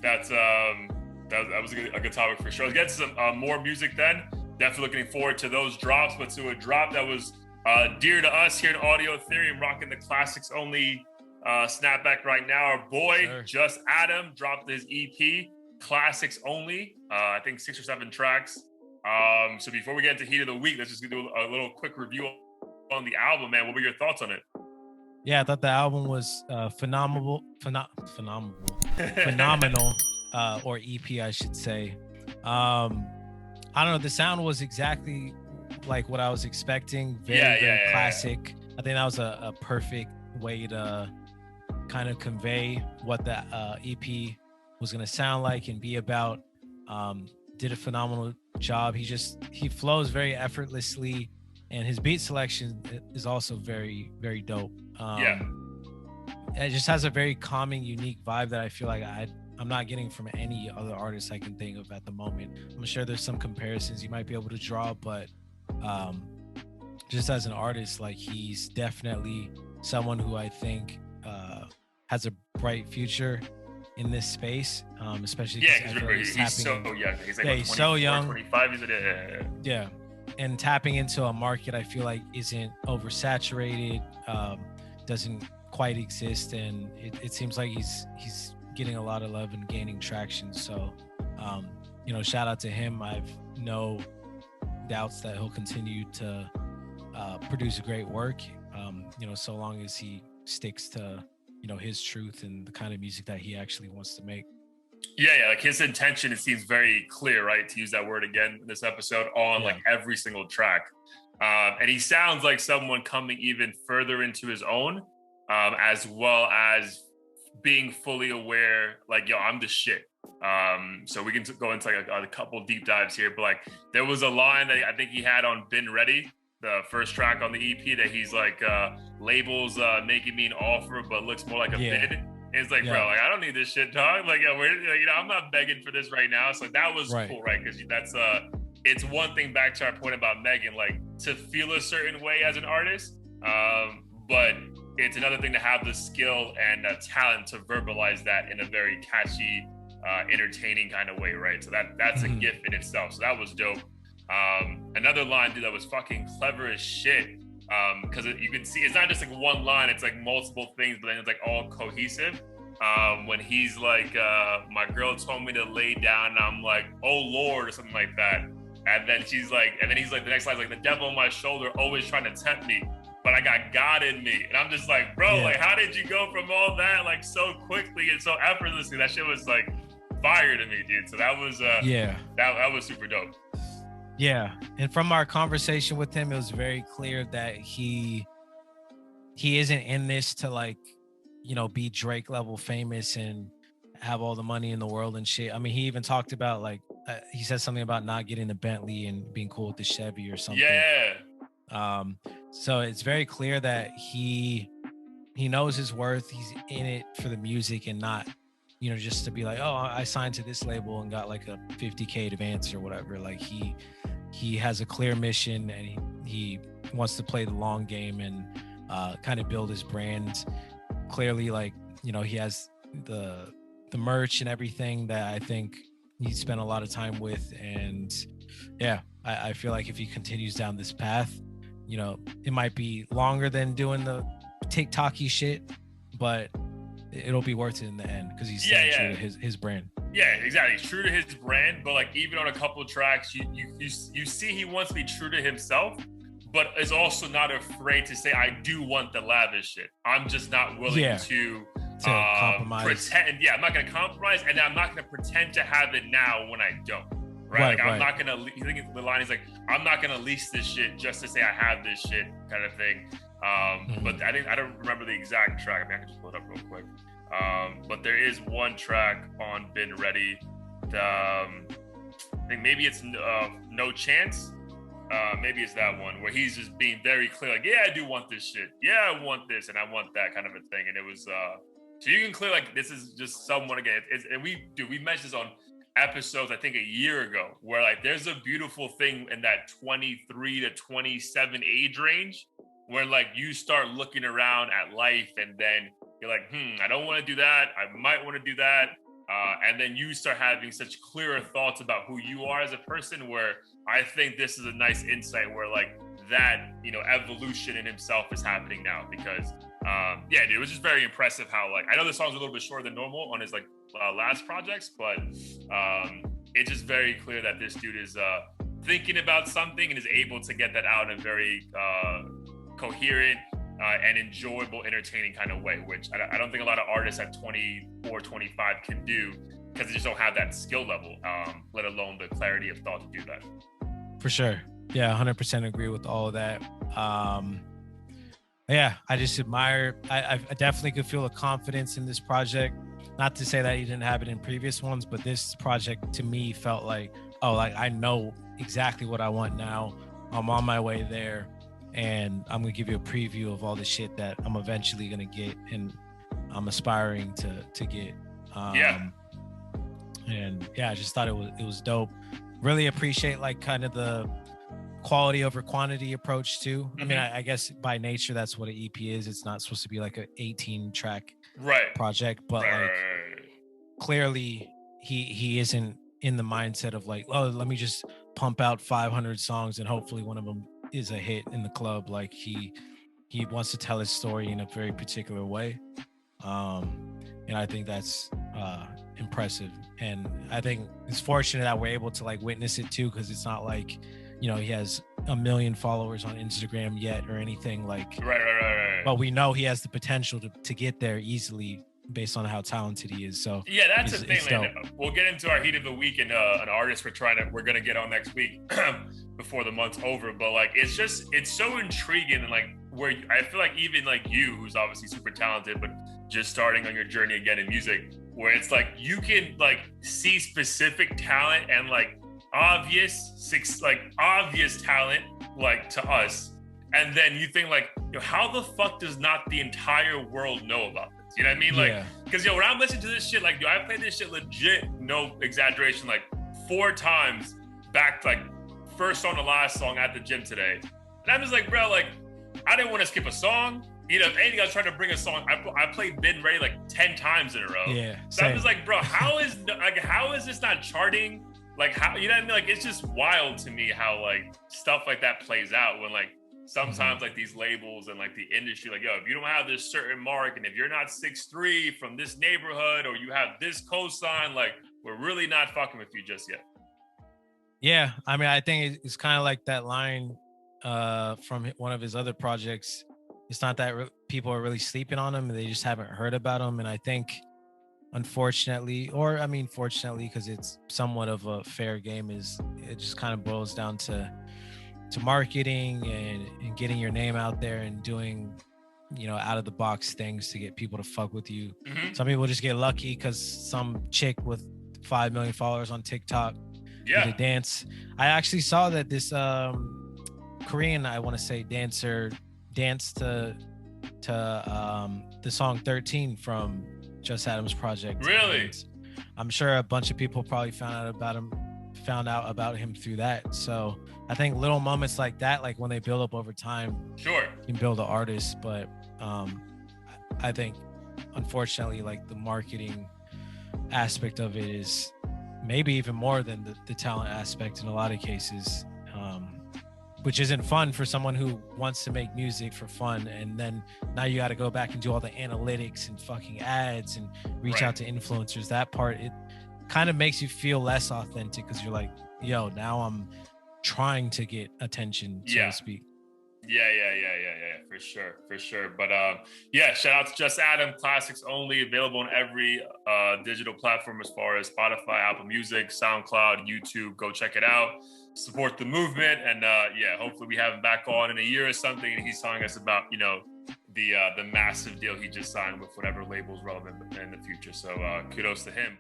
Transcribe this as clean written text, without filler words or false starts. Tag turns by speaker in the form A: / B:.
A: That was a good topic for sure. Let's get to some more music then. Definitely looking forward to those drops, but to a drop that was dear to us here in Audio Theory and rocking the classics only snapback right now. Our boy, Just Adam, dropped his EP, Classics Only. I think 6 or 7 tracks. So before we get into Heat of the Week, let's just do a little quick review on the album, man. What were your thoughts on it?
B: Yeah, I thought the album was phenomenal, or EP, I should say. I don't know. The sound was exactly like what I was expecting. Very classic. Yeah. I think that was a perfect way to kind of convey what the EP was going to sound like and be about. Did a phenomenal job. He flows very effortlessly, and his beat selection is also very, very dope. It just has a very calming, unique vibe that I feel like I'm not getting from any other artist I can think of at the moment. I'm sure there's some comparisons you might be able to draw, but just as an artist, like, he's definitely someone who I think has a bright future in this space, especially
A: he's so young. He's like
B: he's so young,
A: 25.
B: Yeah, and tapping into a market I feel like isn't oversaturated, doesn't quite exist, and it seems like he's getting a lot of love and gaining traction. So shout out to him. I've no doubts that he'll continue to produce great work, so long as he sticks to his truth and the kind of music that he actually wants to make.
A: Like his intention, it seems very clear, right, to use that word again in this episode, on like every single track. And he sounds like someone coming even further into his own, as well as being fully aware, like, yo, I'm the shit. So we can go into like a couple deep dives here, but like there was a line that I think he had on Been Ready, the first track on the EP, that he's like, labels making me an offer, but looks more like a bid. And it's like, bro, like, I don't need this shit, dog. Like, I'm not begging for this right now. So that was cool, right? Because that's it's one thing, back to our point about Megan, like, to feel a certain way as an artist, but it's another thing to have the skill and talent to verbalize that in a very catchy, entertaining kind of way, right? So that's a gift in itself. So that was dope. Another line, dude, that was fucking clever as shit. Because you can see it's not just like one line, it's like multiple things, but then it's like all cohesive. When he's like, my girl told me to lay down, and I'm like, oh Lord, or something like that. And then he's like, the next line's like, the devil on my shoulder always trying to tempt me, but I got God in me. And I'm just like, bro, like, how did you go from all that like so quickly and so effortlessly? That shit was like fire to me, dude. So that was that was super dope.
B: Yeah, and from our conversation with him, it was very clear that he isn't in this to, like, be Drake level famous and have all the money in the world and shit. I mean, he even talked about, like, he said something about not getting the Bentley and being cool with the Chevy or something.
A: Yeah.
B: So it's very clear that he knows his worth. He's in it for the music and not, just to be like, oh, I signed to this label and got like a $50K advance or whatever. Like, he has a clear mission, and he wants to play the long game and kind of build his brand. Clearly, like, he has the merch and everything that I think he spent a lot of time with. And I feel like if he continues down this path, it might be longer than doing the TikTok-y shit, but it'll be worth it in the end, because he's staying true to his brand.
A: Yeah, exactly. He's true to his brand, but like, even on a couple of tracks, you see he wants to be true to himself, but is also not afraid to say, I do want the lavish shit. I'm just not willing to compromise. Pretend. Yeah, I'm not going to compromise, and I'm not going to pretend to have it now when I don't. Right? I'm not going to, I think the line is like, I'm not going to lease this shit just to say I have this shit, kind of thing. But I don't remember the exact track. I mean, I can just pull it up real quick. But there is one track on Been Ready. I think maybe it's No Chance. Maybe it's that one where he's just being very clear, like, yeah, I do want this shit. Yeah, I want this and I want that, kind of a thing. And it was so you can clear, like, this is just someone, again. And we mentioned this on episodes, I think, a year ago, where like there's a beautiful thing in that 23 to 27 age range, where like you start looking around at life and then you're like, I don't want to do that. I might want to do that. and then you start having such clearer thoughts about who you are as a person, where I think this is a nice insight where like that, you know, evolution in himself is happening now. Because yeah, dude, it was just very impressive how, like, I know the song's a little bit shorter than normal on his like last projects, but it's just very clear that this dude is thinking about something and is able to get that out in a very coherent and enjoyable, entertaining kind of way, which I don't think a lot of artists at 24, 25 can do, because they just don't have that skill level, let alone the clarity of thought to do that.
B: For sure. Yeah, 100% agree with all of that. Yeah, I just admire, I definitely could feel a confidence in this project. Not to say that he didn't have it in previous ones, but this project to me felt like, oh, like I know exactly what I want now. I'm on my way there, and I'm gonna give you a preview of all the shit that I'm eventually gonna get and I'm aspiring to get.
A: Yeah.
B: And yeah, I just thought it was dope. Really appreciate like kind of the quality over quantity approach too. I mean, I guess by nature that's what an EP is. It's not supposed to be like an 18 track project, but like clearly he isn't in the mindset of like, oh, let me just pump out 500 songs and hopefully one of them is a hit in the club. Like he wants to tell his story in a very particular way, and I think that's impressive. And I think it's fortunate that we're able to like witness it too, because it's not like, you know, he has 1 million followers on Instagram yet or anything like.
A: Right.
B: But we know he has the potential to get there easily based on how talented he is. So
A: yeah, that's the thing, man. We'll get into our heat of the week and an artist we're gonna get on next week before the month's over. But like, it's so intriguing, and like where I feel like even like you, who's obviously super talented, but just starting on your journey again in music, where it's like you can like see specific talent and like obvious talent like to us, and then you think like, yo, how the fuck does not the entire world know about this? You know what I mean? Like, because yo, when I'm listening to this shit, like, yo, I played this shit legit, no exaggeration, like 4 times back to like first song to last song at the gym today, and I'm just like, bro, like I didn't want to skip a song. You know, if anything, I was trying to bring a song. I played Been Ready like 10 times in a row.
B: Yeah.
A: So I'm just like, bro, how is this not charting? Like, how, you know what I mean? Like, it's just wild to me how like stuff like that plays out when like sometimes like these labels and like the industry, like, yo, if you don't have this certain mark and if you're not 6'3" from this neighborhood or you have this cosign, like we're really not fucking with you just yet.
B: Yeah, I mean, I think it's kind of like that line from one of his other projects. It's not that people are really sleeping on him, and they just haven't heard about him. And I think, unfortunately, or I mean, fortunately, because it's somewhat of a fair game, is it just kind of boils down to marketing and getting your name out there and doing, you know, out of the box things to get people to fuck with you. Some people just get lucky because some chick with 5 million followers on TikTok did a dance. I actually saw that this Korean, I want to say, dancer danced to the song 13 from Just Adam's project.
A: Really?
B: And I'm sure a bunch of people probably found out about him through that. So I think little moments like that, like when they build up over time, can build an artist. But I think, unfortunately, like the marketing aspect of it is maybe even more than the talent aspect in a lot of cases, which isn't fun for someone who wants to make music for fun. And then now you got to go back and do all the analytics and fucking ads and reach out to influencers. That part, it kind of makes you feel less authentic, because you're like, yo, now I'm trying to get attention, so to speak.
A: Yeah, for sure. But shout out to Just Adam, classics only, available on every digital platform as far as Spotify, Apple Music, SoundCloud, YouTube. Go check it out. Support the movement, and hopefully we have him back on in a year or something, and he's telling us about, you know, the massive deal he just signed with whatever label's relevant in the future. So kudos to him.